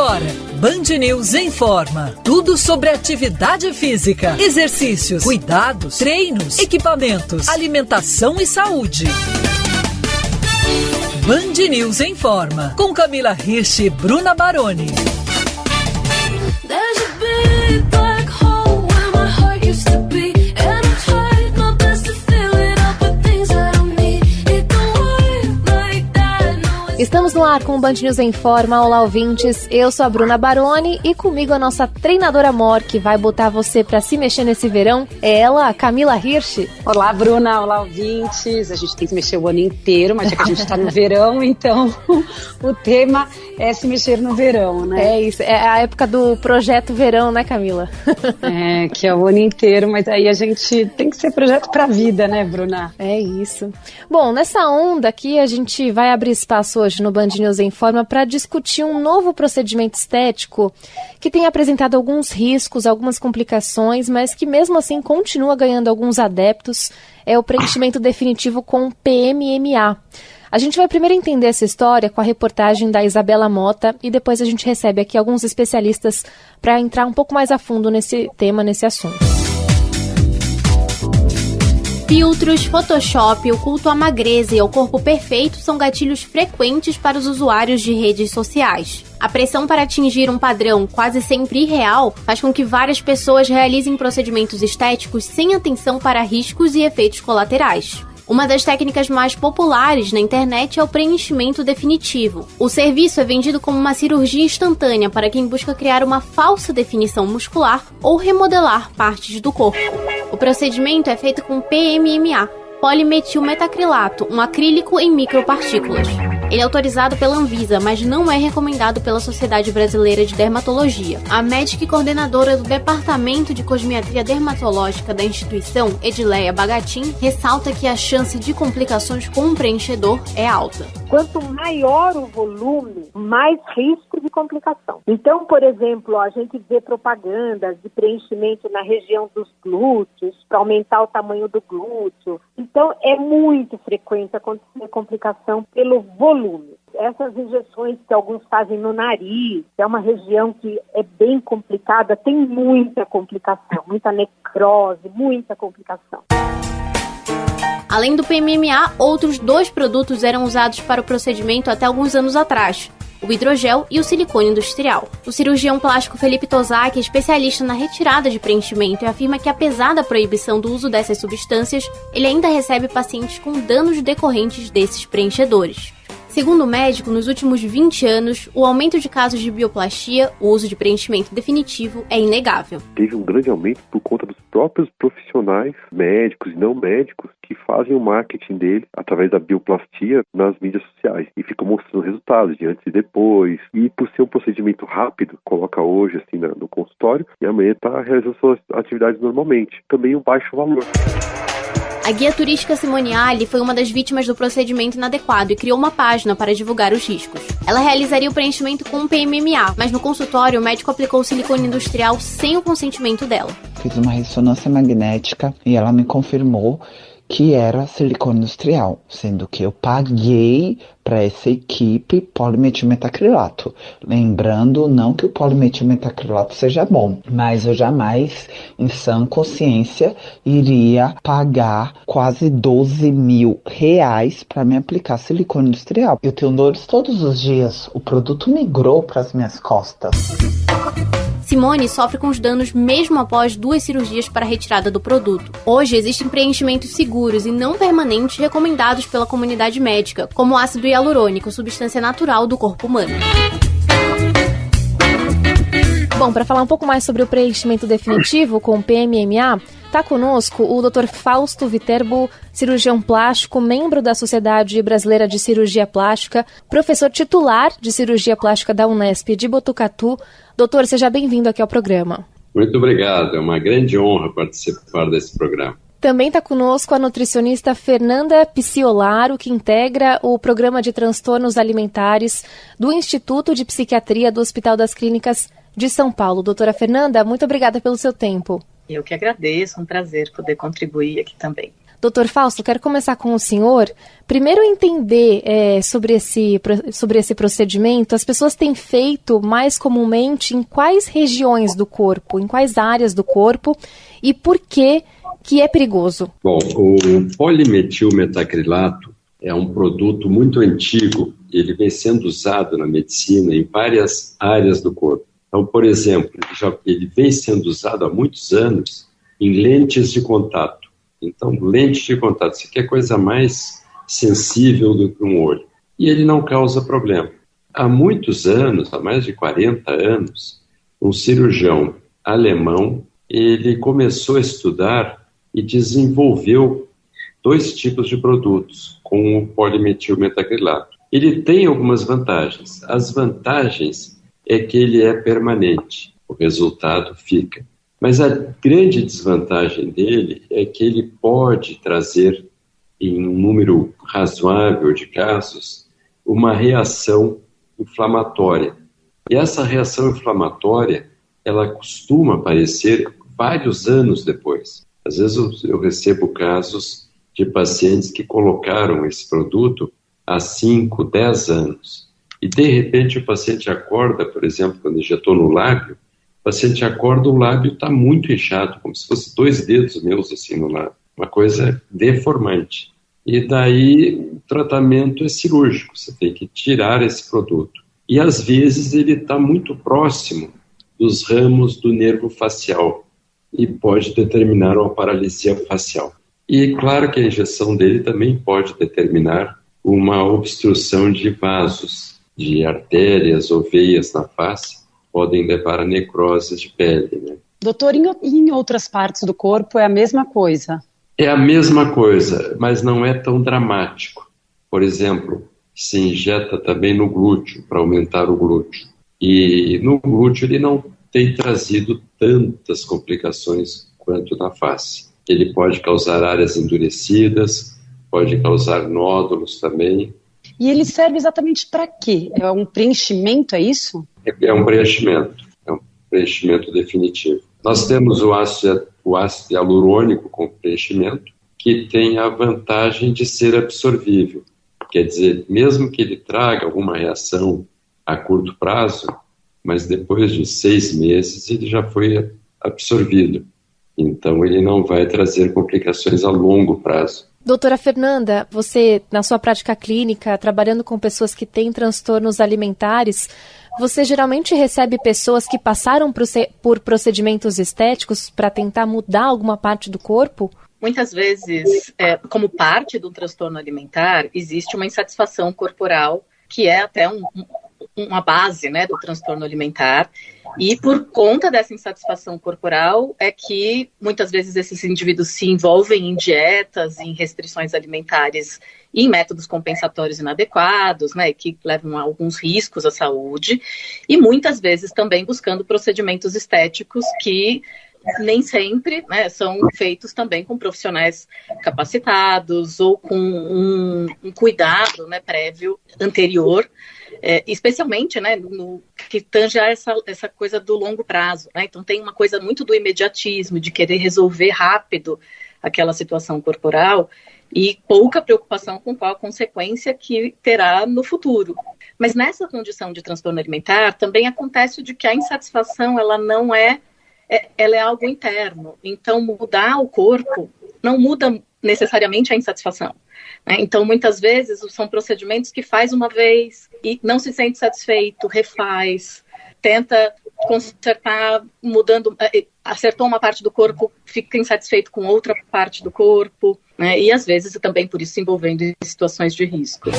agora, Band News informa. Tudo sobre atividade física, exercícios, cuidados, treinos, equipamentos, alimentação e saúde. Band News informa, com Camila Hirsch e Bruna Baroni. Estamos no ar com o Band News em Forma. Olá, ouvintes. Eu sou a Bruna Baroni e comigo a nossa treinadora mor, que vai botar você pra se mexer nesse verão, é ela, Camila Hirsch. Olá, Bruna. Olá, ouvintes. A gente tem que se mexer o ano inteiro, mas já que a gente tá no verão, então o tema é se mexer no verão, né? É isso. É a época do projeto verão, né, Camila? É, que é o ano inteiro, mas aí a gente tem que ser projeto pra vida, né, Bruna? É isso. Bom, nessa onda aqui a gente vai abrir espaço hoje no Band News em Forma para discutir um novo procedimento estético que tem apresentado alguns riscos, algumas complicações, mas que mesmo assim continua ganhando alguns adeptos. É o preenchimento definitivo com PMMA. A gente vai primeiro entender essa história com a reportagem da Isabela Mota e depois a gente recebe aqui alguns especialistas para entrar um pouco mais a fundo nesse tema, nesse assunto. Filtros, Photoshop, o culto à magreza e ao corpo perfeito são gatilhos frequentes para os usuários de redes sociais. A pressão para atingir um padrão quase sempre irreal faz com que várias pessoas realizem procedimentos estéticos sem atenção para riscos e efeitos colaterais. Uma das técnicas mais populares na internet é o preenchimento definitivo. O serviço é vendido como uma cirurgia instantânea para quem busca criar uma falsa definição muscular ou remodelar partes do corpo. O procedimento é feito com PMMA, polimetilmetacrilato, um acrílico em micropartículas. Ele é autorizado pela Anvisa, mas não é recomendado pela Sociedade Brasileira de Dermatologia. A médica e coordenadora do Departamento de Cosmiatria Dermatológica da instituição, Edileia Bagatin, ressalta que a chance de complicações com o preenchedor é alta. Quanto maior o volume, mais risco de complicação. Então, por exemplo, a gente vê propagandas de preenchimento na região dos glúteos, para aumentar o tamanho do glúteo. Então, é muito frequente acontecer complicação pelo volume. Essas injeções que alguns fazem no nariz, é uma região que é bem complicada, tem muita complicação, muita necrose, muita complicação. Além do PMMA, outros 2 produtos eram usados para o procedimento até alguns anos atrás: o hidrogel e o silicone industrial. O cirurgião plástico Felipe Tozak é especialista na retirada de preenchimento e afirma que, apesar da proibição do uso dessas substâncias, ele ainda recebe pacientes com danos decorrentes desses preenchedores. Segundo o médico, nos últimos 20 anos, o aumento de casos de bioplastia, o uso de preenchimento definitivo, é inegável. Teve um grande aumento por conta dos próprios profissionais, médicos e não médicos, que fazem o marketing dele através da bioplastia nas mídias sociais e ficam mostrando resultados de antes e depois. E por ser um procedimento rápido, coloca hoje assim no consultório e amanhã está realizando suas atividades normalmente. Também um baixo valor. A guia turística Simone Ali foi uma das vítimas do procedimento inadequado e criou uma página para divulgar os riscos. Ela realizaria o preenchimento com PMMA, mas no consultório o médico aplicou o silicone industrial sem o consentimento dela. Fiz uma ressonância magnética e ela me confirmou que era silicone industrial, sendo que eu paguei para essa equipe polimetilmetacrilato. Lembrando, não que o polimetilmetacrilato seja bom, mas eu jamais, em sã consciência, iria pagar quase 12 mil reais para me aplicar silicone industrial. Eu tenho dores todos os dias, o produto migrou para as minhas costas. Simone sofre com os danos mesmo após 2 cirurgias para a retirada do produto. Hoje existem preenchimentos seguros e não permanentes recomendados pela comunidade médica, como o ácido hialurônico, substância natural do corpo humano. Bom, para falar um pouco mais sobre o preenchimento definitivo com PMMA, está conosco o Dr. Fausto Viterbo, cirurgião plástico, membro da Sociedade Brasileira de Cirurgia Plástica, professor titular de Cirurgia Plástica da Unesp de Botucatu. Doutor, seja bem-vindo aqui ao programa. Muito obrigado, é uma grande honra participar desse programa. Também está conosco a nutricionista Fernanda Piciolaro, que integra o Programa de Transtornos Alimentares do Instituto de Psiquiatria do Hospital das Clínicas de São Paulo. Doutora Fernanda, muito obrigada pelo seu tempo. Eu que agradeço, um prazer poder contribuir aqui também. Doutor Fausto, quero começar com o senhor. Primeiro, entender sobre esse procedimento. As pessoas têm feito mais comumente em quais regiões do corpo, em quais áreas do corpo e por que é perigoso? Bom, o polimetilmetacrilato é um produto muito antigo. Ele vem sendo usado na medicina em várias áreas do corpo. Então, por exemplo, ele vem sendo usado há muitos anos em lentes de contato. Então, lente de contato, isso aqui é coisa mais sensível do que um olho. E ele não causa problema. Há muitos anos, há mais de 40 anos, um cirurgião alemão, ele começou a estudar e desenvolveu 2 tipos de produtos com o polimetilmetacrilato. Ele tem algumas vantagens. As vantagens é que ele é permanente, o resultado fica. Mas a grande desvantagem dele é que ele pode trazer, em um número razoável de casos, uma reação inflamatória. E essa reação inflamatória, ela costuma aparecer vários anos depois. Às vezes eu recebo casos de pacientes que colocaram esse produto há 5, 10 anos. E de repente o paciente acorda, por exemplo, quando injetou no lábio, o paciente acorda, o lábio está muito inchado, como se fosse 2 dedos meus assim no lábio. Uma coisa deformante. E daí o tratamento é cirúrgico, você tem que tirar esse produto. E às vezes ele está muito próximo dos ramos do nervo facial e pode determinar uma paralisia facial. E claro que a injeção dele também pode determinar uma obstrução de vasos, de artérias ou veias na face, podem levar a necrose de pele, né? Doutor, em outras partes do corpo é a mesma coisa? É a mesma coisa, mas não é tão dramático. Por exemplo, se injeta também no glúteo, para aumentar o glúteo. E no glúteo ele não tem trazido tantas complicações quanto na face. Ele pode causar áreas endurecidas, pode causar nódulos também. E ele serve exatamente para quê? É um preenchimento, é isso? É um preenchimento definitivo. Nós temos o ácido hialurônico com preenchimento, que tem a vantagem de ser absorvível. Quer dizer, mesmo que ele traga alguma reação a curto prazo, mas depois de 6 meses ele já foi absorvido. Então ele não vai trazer complicações a longo prazo. Doutora Fernanda, você, na sua prática clínica, trabalhando com pessoas que têm transtornos alimentares, você geralmente recebe pessoas que passaram por procedimentos estéticos para tentar mudar alguma parte do corpo? Muitas vezes, como parte do transtorno alimentar, existe uma insatisfação corporal, que é até uma base, né, do transtorno alimentar. E por conta dessa insatisfação corporal é que muitas vezes esses indivíduos se envolvem em dietas, em restrições alimentares e em métodos compensatórios inadequados, né, que levam a alguns riscos à saúde, e muitas vezes também buscando procedimentos estéticos que nem sempre, né, são feitos também com profissionais capacitados ou com um cuidado, né, prévio, anterior, especialmente, né, no que tange a essa coisa do longo prazo, né? Então tem uma coisa muito do imediatismo, de querer resolver rápido aquela situação corporal e pouca preocupação com qual a consequência que terá no futuro. Mas nessa condição de transtorno alimentar também acontece de que a insatisfação ela não ela é algo interno. Então mudar o corpo não muda necessariamente a insatisfação. Então, muitas vezes, são procedimentos que faz uma vez e não se sente satisfeito, refaz, tenta consertar, mudando, acertou uma parte do corpo, fica insatisfeito com outra parte do corpo, né? E às vezes também por isso se envolvendo em situações de risco.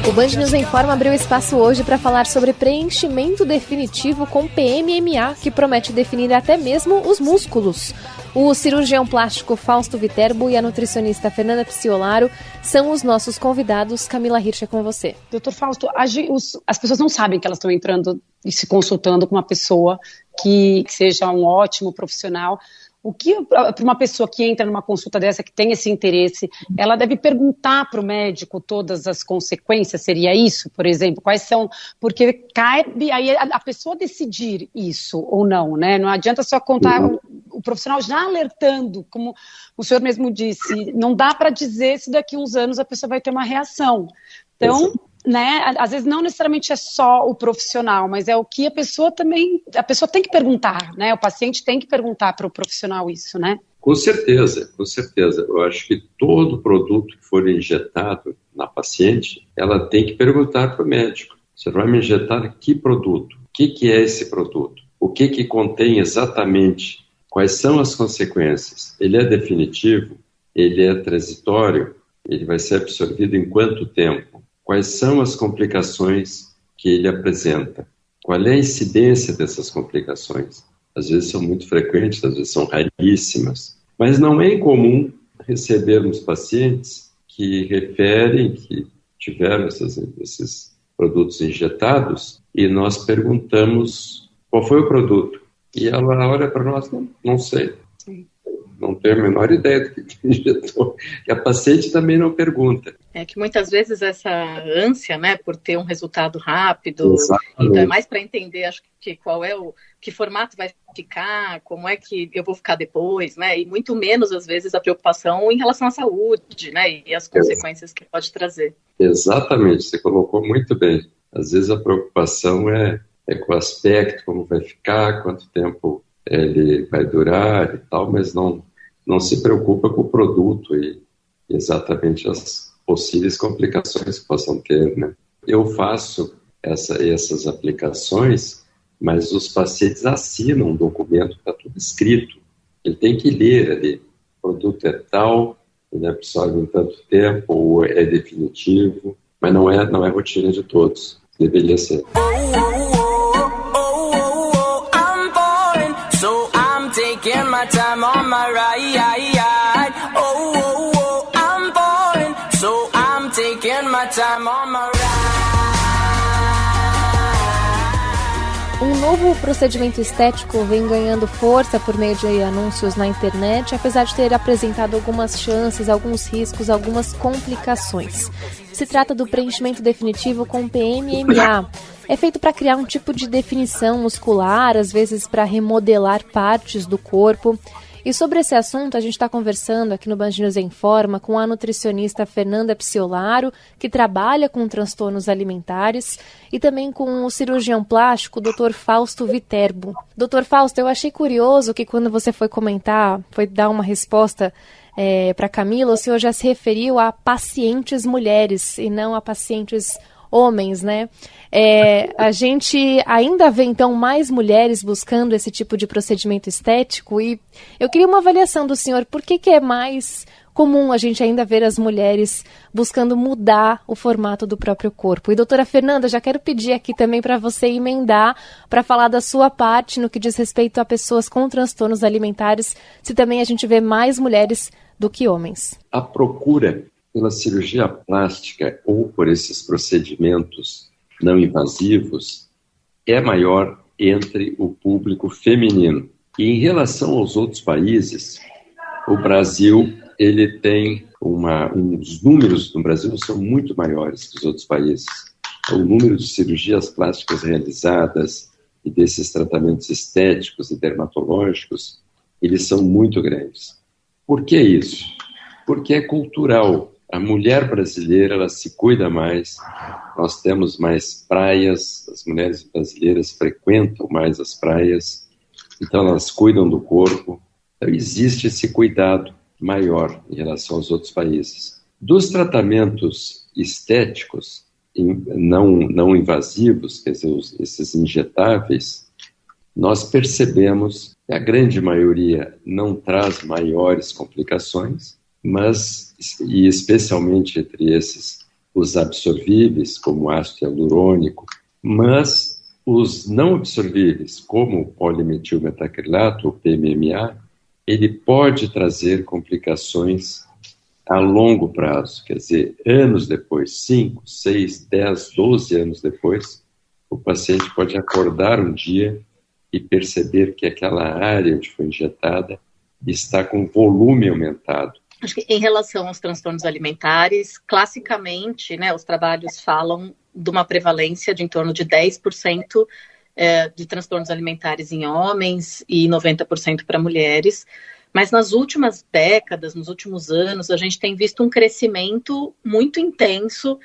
O Band News Informa abriu espaço hoje para falar sobre preenchimento definitivo com PMMA, que promete definir até mesmo os músculos. O cirurgião plástico Fausto Viterbo e a nutricionista Fernanda Pciolaro são os nossos convidados. Camila Hirsch, é com você. Doutor Fausto, as pessoas não sabem que elas estão entrando e se consultando com uma pessoa que seja um ótimo profissional. O que, para uma pessoa que entra numa consulta dessa, que tem esse interesse, ela deve perguntar para o médico todas as consequências? Seria isso, por exemplo? Quais são? Porque cabe aí a pessoa decidir isso ou não, né? Não adianta só contar o profissional já alertando, como o senhor mesmo disse, não dá para dizer se daqui a uns anos a pessoa vai ter uma reação. Então, né, às vezes não necessariamente é só o profissional, mas é o que a pessoa tem que perguntar, né? O paciente tem que perguntar para o profissional isso, né? Com certeza, com certeza. Eu acho que todo produto que for injetado na paciente, ela tem que perguntar para o médico: você vai me injetar que produto? O que é esse produto? O que contém exatamente? Quais são as consequências? Ele é definitivo? Ele é transitório? Ele vai ser absorvido em quanto tempo? Quais são as complicações que ele apresenta? Qual é a incidência dessas complicações? Às vezes são muito frequentes, às vezes são raríssimas. Mas não é incomum recebermos pacientes que referem que tiveram esses produtos injetados e nós perguntamos qual foi o produto. E ela olha para nós: não sei. Não tenho a menor ideia do que injetou. E a paciente também não pergunta. É que muitas vezes essa ânsia, né, por ter um resultado rápido, então é mais para entender, acho que qual é que formato vai ficar, como é que eu vou ficar depois, né, e muito menos, às vezes, a preocupação em relação à saúde, né, e as consequências que pode trazer. Exatamente, você colocou muito bem. Às vezes a preocupação é com o aspecto, como vai ficar, quanto tempo ele vai durar e tal, mas não se preocupa com o produto e exatamente as possíveis complicações que possam ter, né? Eu faço essas aplicações, mas os pacientes assinam um documento, está tudo escrito. Ele tem que ler ali: o produto é tal, ele absorve em tanto tempo, ou é definitivo, mas não é rotina de todos. Deveria ser. Taking my time on my ride. Oh, I'm falling, so I'm taking my time on my ride. Um novo procedimento estético vem ganhando força por meio de anúncios na internet, apesar de ter apresentado algumas chances, alguns riscos, algumas complicações. Se trata do preenchimento definitivo com PMMA. É feito para criar um tipo de definição muscular, às vezes para remodelar partes do corpo. E sobre esse assunto, a gente está conversando aqui no Band News em Forma com a nutricionista Fernanda Pciolaro, que trabalha com transtornos alimentares, e também com o cirurgião plástico, Dr. Fausto Viterbo. Dr. Fausto, eu achei curioso que quando você foi dar uma resposta para Camila, o senhor já se referiu a pacientes mulheres e não a pacientes homens, né? A gente ainda vê, então, mais mulheres buscando esse tipo de procedimento estético, e eu queria uma avaliação do senhor. Por que é mais comum a gente ainda ver as mulheres buscando mudar o formato do próprio corpo? E, doutora Fernanda, já quero pedir aqui também para você emendar, para falar da sua parte no que diz respeito a pessoas com transtornos alimentares, se também a gente vê mais mulheres do que homens. A procura pela cirurgia plástica ou por esses procedimentos não invasivos é maior entre o público feminino. E em relação aos outros países, o Brasil ele tem os números no Brasil são muito maiores que os outros países. O número de cirurgias plásticas realizadas e desses tratamentos estéticos e dermatológicos, eles são muito grandes. Por que isso? Porque é cultural. A mulher brasileira, ela se cuida mais, nós temos mais praias, as mulheres brasileiras frequentam mais as praias, então elas cuidam do corpo. Então existe esse cuidado maior em relação aos outros países. Dos tratamentos estéticos não invasivos, quer dizer, esses injetáveis, nós percebemos que a grande maioria não traz maiores complicações, mas, e especialmente entre esses, os absorvíveis, como o ácido hialurônico, mas os não absorvíveis, como o polimetilmetacrilato, o PMMA, ele pode trazer complicações a longo prazo, quer dizer, anos depois, 5, 6, 10, 12 anos depois, o paciente pode acordar um dia e perceber que aquela área onde foi injetada está com volume aumentado. Acho que em relação aos transtornos alimentares, classicamente, né, os trabalhos falam de uma prevalência de em torno de 10% de transtornos alimentares em homens e 90% para mulheres. Mas nas últimas décadas, nos últimos anos, a gente tem visto um crescimento muito intenso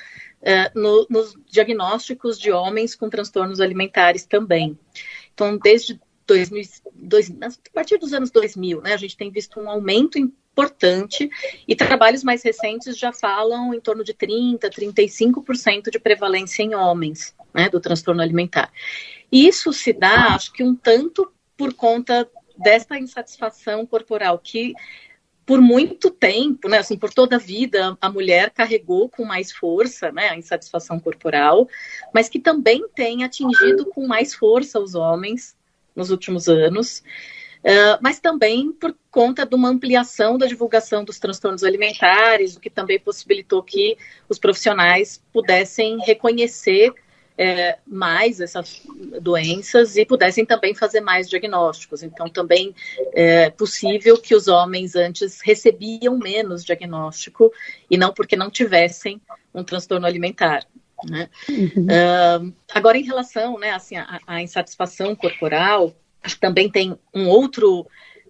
nos diagnósticos de homens com transtornos alimentares também. Então, desde a partir dos anos 2000, né, a gente tem visto um aumento importante e trabalhos mais recentes já falam em torno de 30%, 35% de prevalência em homens, né, do transtorno alimentar. E isso se dá, acho que um tanto por conta desta insatisfação corporal que, por muito tempo, né, assim, por toda a vida, a mulher carregou com mais força, né, a insatisfação corporal, mas que também tem atingido com mais força os homens nos últimos anos, mas também por conta de uma ampliação da divulgação dos transtornos alimentares, o que também possibilitou que os profissionais pudessem reconhecer mais essas doenças e pudessem também fazer mais diagnósticos. Então, também é possível que os homens antes recebiam menos diagnóstico e não porque não tivessem um transtorno alimentar, né? Agora, em relação, né, assim, à insatisfação corporal, acho que também tem um outro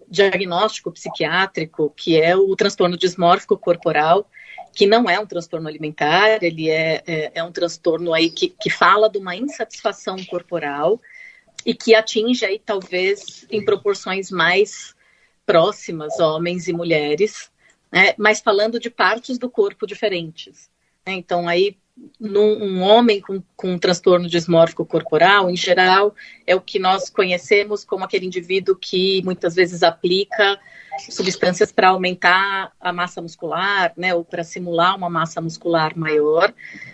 diagnóstico psiquiátrico, que é o transtorno dismórfico corporal, que não é um transtorno alimentar, ele é um transtorno aí que fala de uma insatisfação corporal e que atinge aí talvez em proporções mais próximas homens e mulheres, né, mas falando de partes do corpo diferentes, né? Então aí um homem com transtorno dismórfico corporal, em geral, é o que nós conhecemos como aquele indivíduo que muitas vezes aplica substâncias para aumentar a massa muscular, né, ou para simular uma massa muscular maior,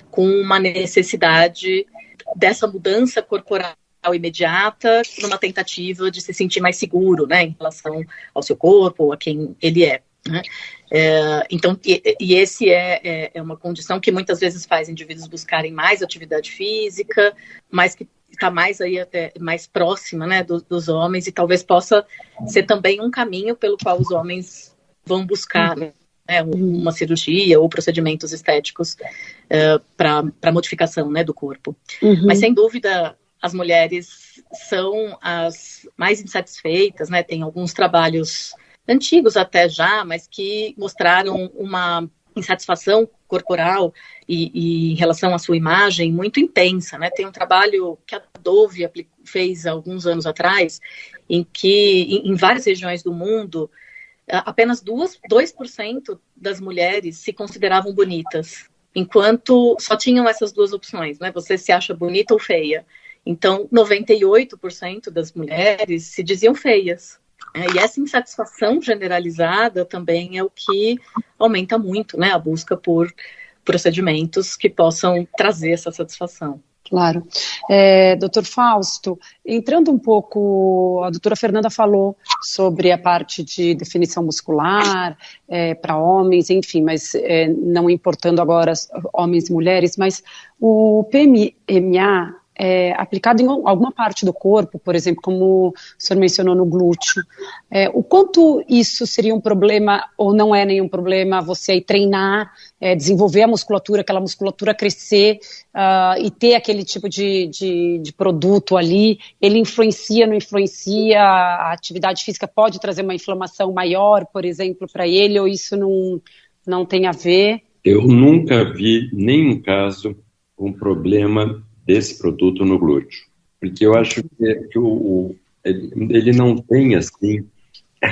com uma necessidade dessa mudança corporal imediata, numa tentativa de se sentir mais seguro, né, em relação ao seu corpo, ou a quem ele é, né? Então, esse é uma condição que muitas vezes faz indivíduos buscarem mais atividade física, mas que está mais aí até mais próxima, né, dos homens, e talvez possa ser também um caminho pelo qual os homens vão buscar, né, uma cirurgia ou procedimentos estéticos para modificação, né, do corpo. Mas sem dúvida as mulheres são as mais insatisfeitas, né? Tem alguns trabalhos antigos até já, mas que mostraram uma insatisfação corporal e em relação à sua imagem muito intensa, né? Tem um trabalho que a Dove fez há alguns anos atrás, em que em várias regiões do mundo, apenas 2% das mulheres se consideravam bonitas, enquanto só tinham essas duas opções, né? Você se acha bonita ou feia. Então, 98% das mulheres se diziam feias. E essa insatisfação generalizada também é o que aumenta muito, né, a busca por procedimentos que possam trazer essa satisfação. Claro. Doutor Fausto, entrando um pouco, a doutora Fernanda falou sobre a parte de definição muscular para homens, enfim, mas não importando agora homens e mulheres, mas o PMMA aplicado em alguma parte do corpo, por exemplo, como o senhor mencionou no glúteo, o quanto isso seria um problema ou não é nenhum problema você aí treinar, desenvolver a musculatura, aquela musculatura crescer e ter aquele tipo de produto ali, ele influencia, não influencia, a atividade física pode trazer uma inflamação maior, por exemplo, para ele, ou isso não tem a ver? Eu nunca vi nenhum caso com problema desse produto no glúteo, porque eu acho que ele não tem assim,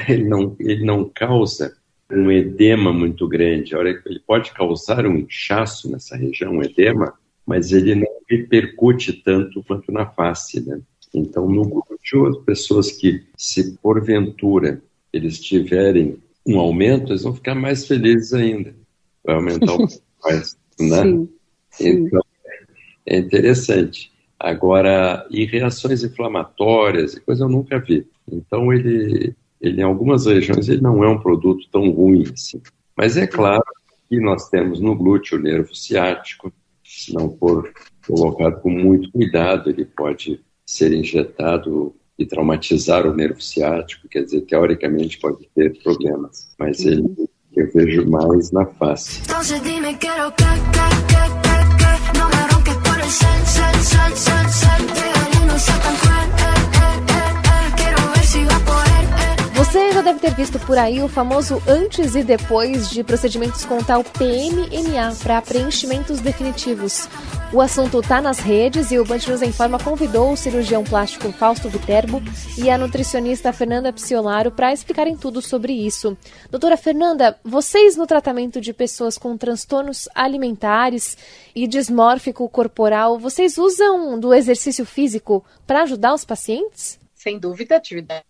ele não causa um edema muito grande. Ele pode causar um inchaço nessa região, um edema, mas ele não repercute tanto quanto na face, né? Então, no glúteo, as pessoas que, se porventura eles tiverem um aumento, eles vão ficar mais felizes ainda. Vai aumentar um pouco mais, né? Sim, sim. Então, é interessante. Agora, em reações inflamatórias, coisa eu nunca vi. Então, ele em algumas regiões, ele não é um produto tão ruim assim. Mas é claro que nós temos no glúteo o nervo ciático. Se não for colocado com muito cuidado, ele pode ser injetado e traumatizar o nervo ciático, quer dizer, teoricamente pode ter problemas, mas ele eu vejo mais na face. Você já deve ter visto por aí o famoso antes e depois de procedimentos com tal PMMA para preenchimentos definitivos. O assunto está nas redes e o Band News Informa convidou o cirurgião plástico Fausto Viterbo e a nutricionista Fernanda Pciolaro para explicarem tudo sobre isso. Doutora Fernanda, vocês no tratamento de pessoas com transtornos alimentares e dismórfico corporal, vocês usam do exercício físico para ajudar os pacientes? Sem dúvida, atividade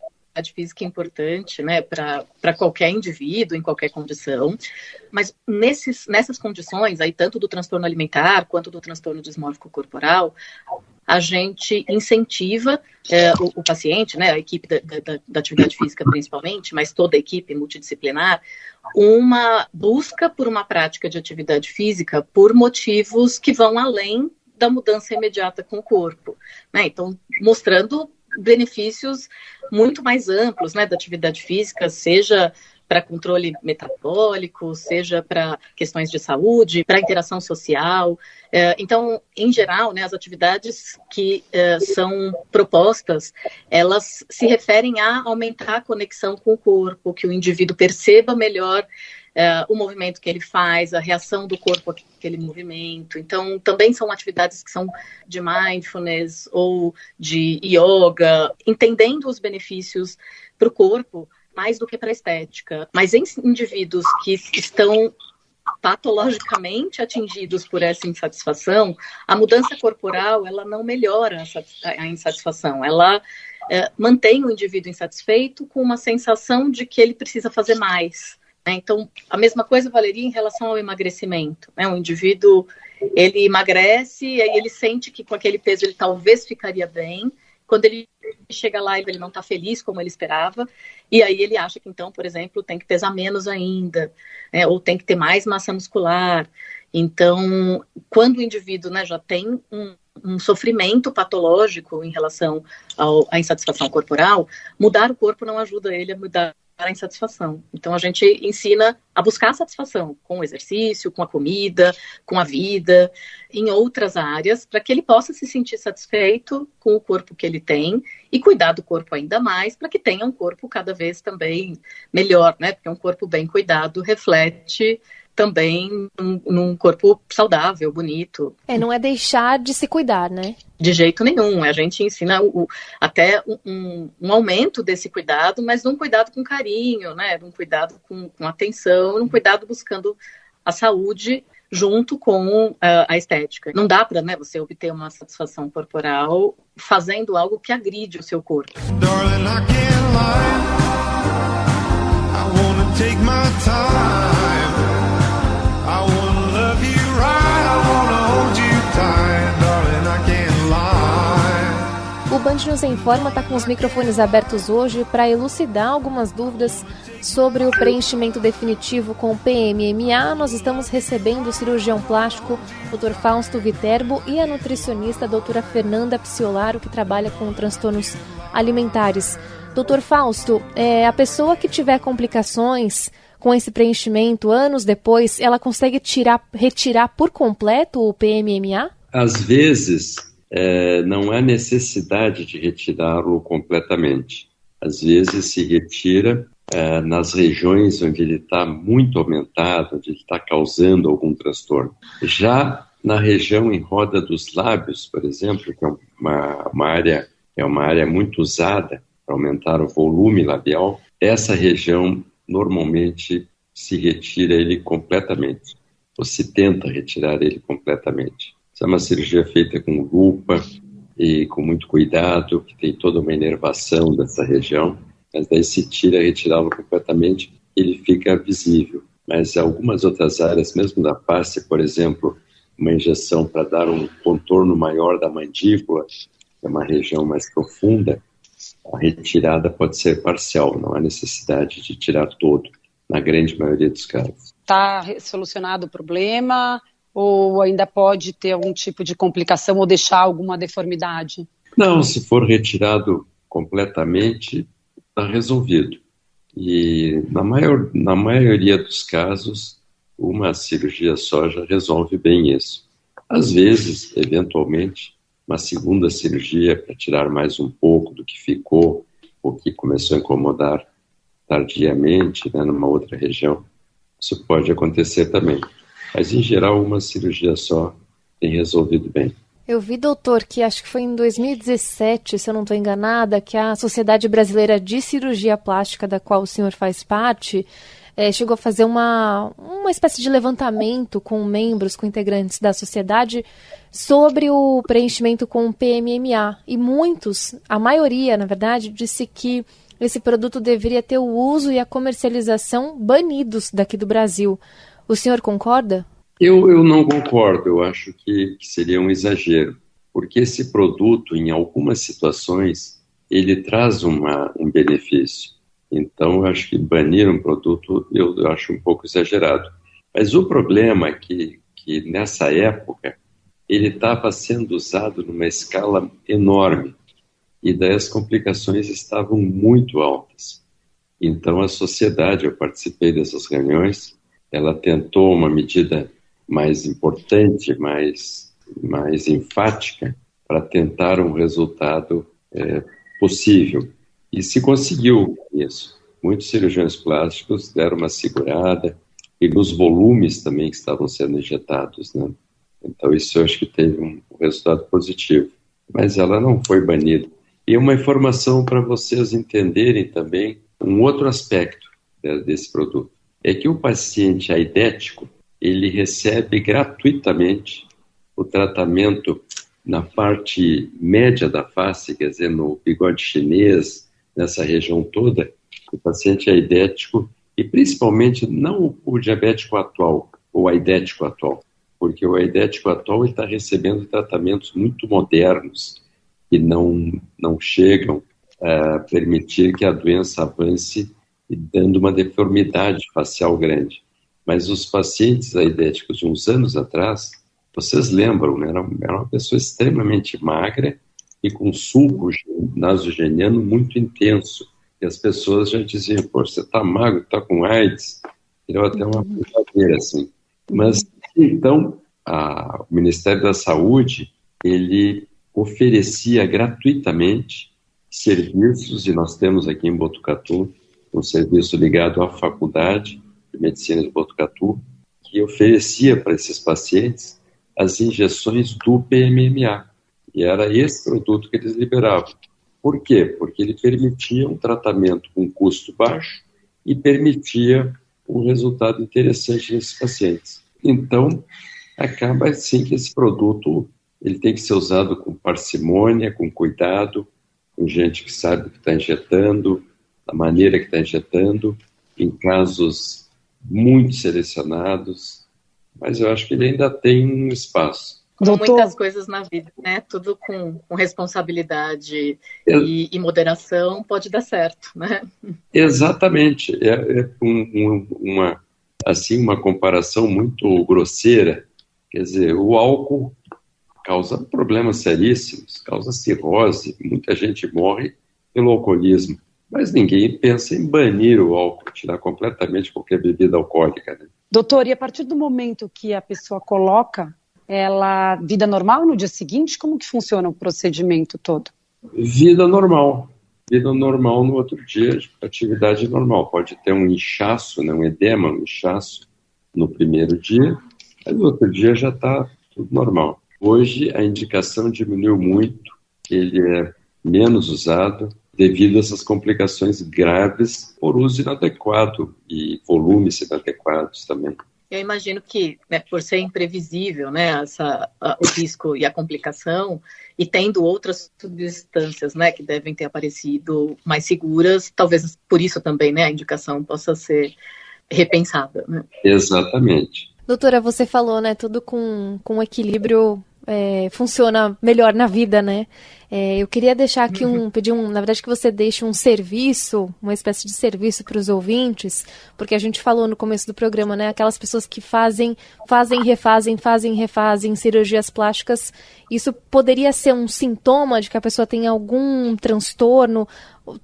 física é importante, né, para qualquer indivíduo, em qualquer condição, mas nessas condições, aí, tanto do transtorno alimentar quanto do transtorno dismórfico corporal, a gente incentiva o paciente, né, a equipe da atividade física principalmente, mas toda a equipe multidisciplinar, uma busca por uma prática de atividade física por motivos que vão além da mudança imediata com o corpo, né, então mostrando benefícios muito mais amplos, né, da atividade física, seja para controle metabólico, seja para questões de saúde, para interação social. Então, em geral, né, as atividades que são propostas, elas se referem a aumentar a conexão com o corpo, que o indivíduo perceba melhor o movimento que ele faz, a reação do corpo àquele movimento. Então, também são atividades que são de mindfulness ou de yoga, entendendo os benefícios para o corpo mais do que para a estética. Mas em indivíduos que estão patologicamente atingidos por essa insatisfação, a mudança corporal, ela não melhora a insatisfação, ela mantém o indivíduo insatisfeito com uma sensação de que ele precisa fazer mais. Então, a mesma coisa valeria em relação ao emagrecimento. O indivíduo, ele emagrece e aí ele sente que com aquele peso ele talvez ficaria bem. Quando ele chega lá, ele não está feliz como ele esperava. E aí ele acha que, então, por exemplo, tem que pesar menos ainda, né, ou tem que ter mais massa muscular. Então, quando o indivíduo, né, já tem um sofrimento patológico em relação à insatisfação corporal, mudar o corpo não ajuda ele a mudar a insatisfação. Então a gente ensina a buscar satisfação com o exercício, com a comida, com a vida, em outras áreas, para que ele possa se sentir satisfeito com o corpo que ele tem e cuidar do corpo ainda mais, para que tenha um corpo cada vez também melhor, né? Porque um corpo bem cuidado reflete também num corpo saudável, bonito. Não é deixar de se cuidar, né? De jeito nenhum. A gente ensina até um aumento desse cuidado, mas num cuidado com carinho, né? Num cuidado com atenção, num cuidado buscando a saúde junto com a estética. Não dá para, né, você obter uma satisfação corporal fazendo algo que agride o seu corpo. Darling, I can't lie. I wanna take my time. O Band News Informa está com os microfones abertos hoje para elucidar algumas dúvidas sobre o preenchimento definitivo com PMMA. Nós estamos recebendo o cirurgião plástico Dr. Fausto Viterbo e a nutricionista doutora Fernanda Pciolaro, que trabalha com transtornos alimentares. Dr. Fausto, a pessoa que tiver complicações com esse preenchimento anos depois, ela consegue retirar por completo o PMMA? Às vezes, não há necessidade de retirá-lo completamente. Às vezes se retira nas regiões onde ele está muito aumentado, onde ele está causando algum transtorno. Já na região em roda dos lábios, por exemplo, que é uma área muito usada para aumentar o volume labial, essa região normalmente se retira ele completamente, ou se tenta retirar ele completamente. Isso é uma cirurgia feita com lupa e com muito cuidado, que tem toda uma inervação dessa região, mas daí se retirá-lo completamente, ele fica visível. Mas algumas outras áreas, mesmo da face, por exemplo, uma injeção para dar um contorno maior da mandíbula, que é uma região mais profunda, a retirada pode ser parcial, não há necessidade de tirar todo, na grande maioria dos casos. Está solucionado o problema ou ainda pode ter algum tipo de complicação ou deixar alguma deformidade? Não, se for retirado completamente, está resolvido. E na maioria dos casos, uma cirurgia só já resolve bem isso. Às vezes, eventualmente, uma segunda cirurgia para tirar mais um pouco do que ficou, ou que começou a incomodar tardiamente, né, numa outra região, isso pode acontecer também. Mas, em geral, uma cirurgia só tem resolvido bem. Eu vi, doutor, que acho que foi em 2017, se eu não estou enganada, que a Sociedade Brasileira de Cirurgia Plástica, da qual o senhor faz parte, chegou a fazer uma espécie de levantamento com membros, com integrantes da sociedade, sobre o preenchimento com PMMA. E muitos, a maioria, na verdade, disse que esse produto deveria ter o uso e a comercialização banidos daqui do Brasil. O senhor concorda? Eu não concordo, eu acho que seria um exagero, porque esse produto, em algumas situações, ele traz um benefício. Então, eu acho que banir um produto, eu acho um pouco exagerado. Mas o problema é que nessa época, ele estava sendo usado numa escala enorme, e daí as complicações estavam muito altas. Então, a sociedade, eu participei dessas reuniões, ela tentou uma medida mais importante, mais enfática, para tentar um resultado possível. E se conseguiu isso. Muitos cirurgiões plásticos deram uma segurada, e nos volumes também que estavam sendo injetados, né? Então isso eu acho que teve um resultado positivo. Mas ela não foi banida. E uma informação para vocês entenderem também um outro aspecto desse produto. É que o paciente aidético, ele recebe gratuitamente o tratamento na parte média da face, quer dizer, no bigode chinês, nessa região toda. O paciente aidético, e principalmente não o diabético atual, ou aidético atual, porque o aidético atual está recebendo tratamentos muito modernos que não chegam a permitir que a doença avance e dando uma deformidade facial grande. Mas os pacientes aidéticos de uns anos atrás, vocês lembram, né? Era uma pessoa extremamente magra e com sulco nasogeniano muito intenso. E as pessoas já diziam, pô, você está magro, está com AIDS. Era até uma brincadeira, assim. Mas, então, o Ministério da Saúde, ele oferecia gratuitamente serviços, e nós temos aqui em Botucatu um serviço ligado à Faculdade de Medicina de Botucatu, que oferecia para esses pacientes as injeções do PMMA. E era esse produto que eles liberavam. Por quê? Porque ele permitia um tratamento com custo baixo e permitia um resultado interessante nesses pacientes. Então, acaba assim que esse produto ele tem que ser usado com parcimônia, com cuidado, com gente que sabe o que está injetando, da maneira que está injetando, em casos muito selecionados, mas eu acho que ele ainda tem um espaço. Como muitas coisas na vida, né? Tudo com responsabilidade e moderação pode dar certo, né? Exatamente. Uma comparação muito grosseira. Quer dizer, o álcool causa problemas seríssimos, causa cirrose, muita gente morre pelo alcoolismo. Mas ninguém pensa em banir o álcool, tirar completamente qualquer bebida alcoólica, né? Doutor, e a partir do momento que a pessoa coloca ela vida normal no dia seguinte? Como que funciona o procedimento todo? Vida normal no outro dia, atividade normal. Pode ter um inchaço, né, um edema, um inchaço no primeiro dia, mas no outro dia já está tudo normal. Hoje a indicação diminuiu muito, ele é menos usado devido a essas complicações graves por uso inadequado e volumes inadequados também. Eu imagino que, né, por ser imprevisível, né, o risco e a complicação, e tendo outras substâncias, né, que devem ter aparecido mais seguras, talvez por isso também, né, a indicação possa ser repensada, né? Exatamente. Doutora, você falou, né, tudo com equilíbrio funciona melhor na vida, né? Eu queria deixar aqui na verdade, que você deixe um serviço, uma espécie de serviço para os ouvintes, porque a gente falou no começo do programa, né? Aquelas pessoas que fazem, refazem cirurgias plásticas. Isso poderia ser um sintoma de que a pessoa tem algum transtorno,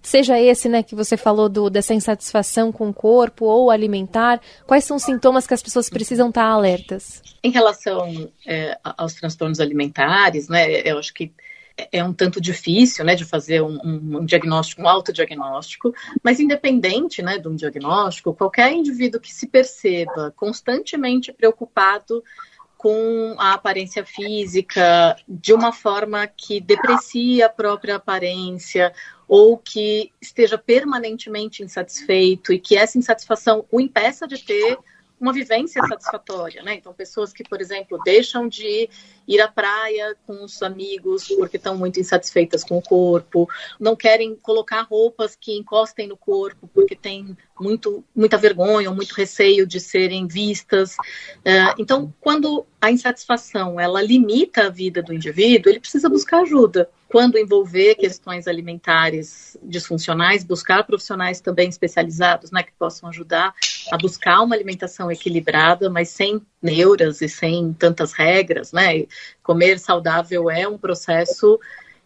seja esse, né, que você falou dessa insatisfação com o corpo ou alimentar. Quais são os sintomas que as pessoas precisam estar alertas? Em relação aos transtornos alimentares, né, eu acho que é um tanto difícil, né, de fazer um diagnóstico, um autodiagnóstico, mas independente, né, de um diagnóstico, qualquer indivíduo que se perceba constantemente preocupado com a aparência física de uma forma que deprecia a própria aparência ou que esteja permanentemente insatisfeito e que essa insatisfação o impeça de ter uma vivência satisfatória, né? Então, pessoas que, por exemplo, deixam de ir à praia com os amigos porque estão muito insatisfeitas com o corpo, não querem colocar roupas que encostem no corpo porque têm muita vergonha ou muito receio de serem vistas. Então, quando a insatisfação ela limita a vida do indivíduo, ele precisa buscar ajuda. Quando envolver questões alimentares disfuncionais, buscar profissionais também especializados, né, que possam ajudar a buscar uma alimentação equilibrada, mas sem neuras e sem tantas regras, né? Comer saudável é um processo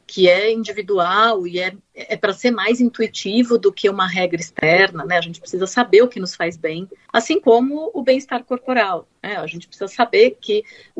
que é individual e é para ser mais intuitivo do que uma regra externa, né? A gente precisa saber o que nos faz bem, assim como o bem-estar corporal, né? A gente precisa saber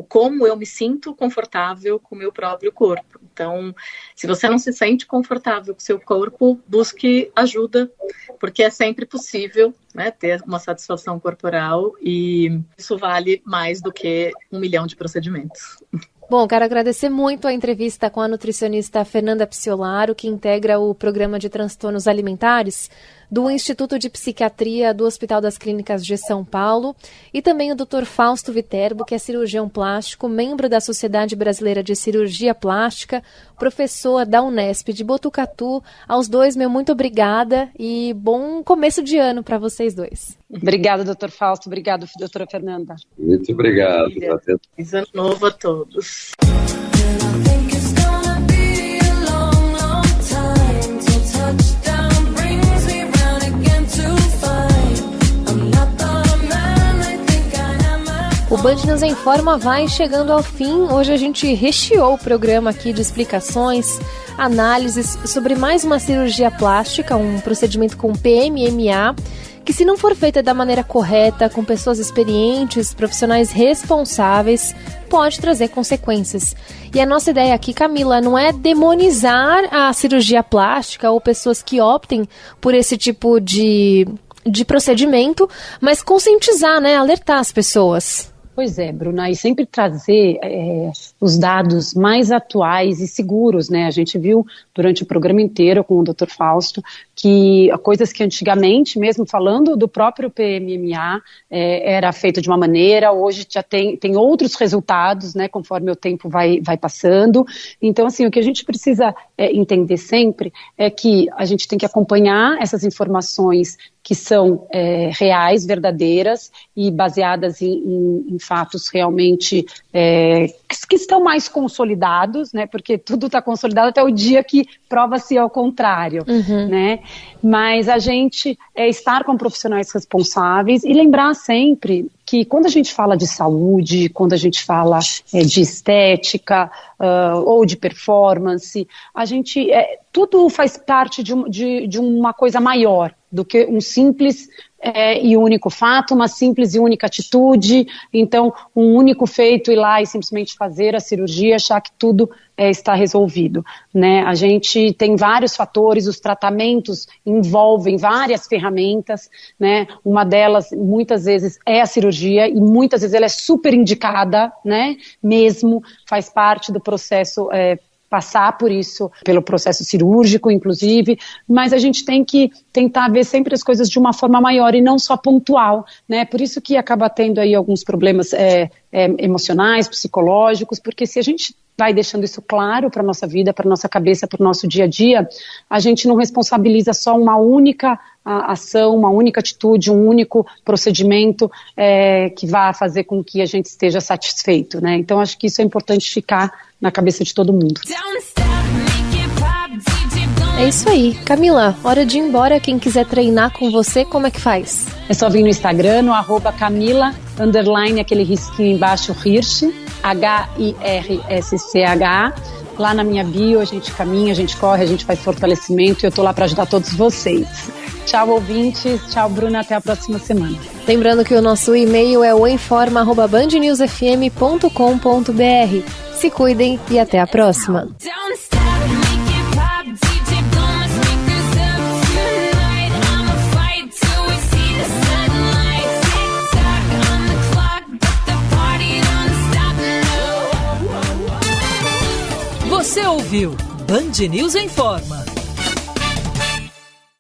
como eu me sinto confortável com o meu próprio corpo. Então, se você não se sente confortável com o seu corpo, busque ajuda, porque é sempre possível, né, ter uma satisfação corporal e isso vale mais do que 1 milhão de procedimentos. Bom, quero agradecer muito a entrevista com a nutricionista Fernanda Pciolaro, que integra o Programa de Transtornos Alimentares do Instituto de Psiquiatria do Hospital das Clínicas de São Paulo, e também o Dr. Fausto Viterbo, que é cirurgião plástico, membro da Sociedade Brasileira de Cirurgia Plástica, professor da Unesp de Botucatu. Aos dois, muito obrigada e bom começo de ano para vocês dois. Obrigada, Dr. Fausto. Obrigado, doutora Fernanda. Muito obrigado. Feliz ano novo a todos. O Band News Informa vai chegando ao fim. Hoje a gente recheou o programa aqui de explicações, análises sobre mais uma cirurgia plástica, um procedimento com PMMA, que se não for feita da maneira correta, com pessoas experientes, profissionais responsáveis, pode trazer consequências. E a nossa ideia aqui, Camila, não é demonizar a cirurgia plástica ou pessoas que optem por esse tipo de procedimento, mas conscientizar, né, alertar as pessoas. Pois é, Bruna, e sempre trazer os dados mais atuais e seguros, né? A gente viu durante o programa inteiro com o Dr. Fausto que coisas que antigamente, mesmo falando do próprio PMMA, era feito de uma maneira, hoje já tem outros resultados, né? Conforme o tempo vai passando. Então, assim, o que a gente precisa entender sempre é que a gente tem que acompanhar essas informações que são reais, verdadeiras e baseadas em fatos realmente que estão mais consolidados, né? Porque tudo está consolidado até o dia que prova-se ao contrário, né? Mas a gente estar com profissionais responsáveis e lembrar sempre que quando a gente fala de saúde, quando a gente fala de estética ou de performance, a gente tudo faz parte de uma coisa maior do que um simples e único fato, uma simples e única atitude. Então, um único feito ir lá e simplesmente fazer a cirurgia, achar que tudo está resolvido, né? A gente tem vários fatores, os tratamentos envolvem várias ferramentas, né? Uma delas, muitas vezes, é a cirurgia e muitas vezes ela é super indicada, né? Mesmo, faz parte do processo passar por isso, pelo processo cirúrgico, inclusive, mas a gente tem que tentar ver sempre as coisas de uma forma maior e não só pontual, né? Por isso que acaba tendo aí alguns problemas emocionais, psicológicos, porque se a gente vai deixando isso claro para a nossa vida, para a nossa cabeça, para o nosso dia a dia, a gente não responsabiliza só uma única ação, uma única atitude, um único procedimento que vá fazer com que a gente esteja satisfeito, né? Então, acho que isso é importante ficar na cabeça de todo mundo. Don't stop making É isso aí. Camila, hora de ir embora. Quem quiser treinar com você, como é que faz? É só vir no Instagram, no @Camila, aquele risquinho embaixo, Hirsch, HIRSCH. Lá na minha bio, a gente caminha, a gente corre, a gente faz fortalecimento e eu tô lá para ajudar todos vocês. Tchau, ouvintes. Tchau, Bruna. Até a próxima semana. Lembrando que o nosso e-mail é oinforma@bandnewsfm.com.br. Se cuidem e até a próxima. Você ouviu Band News Informa.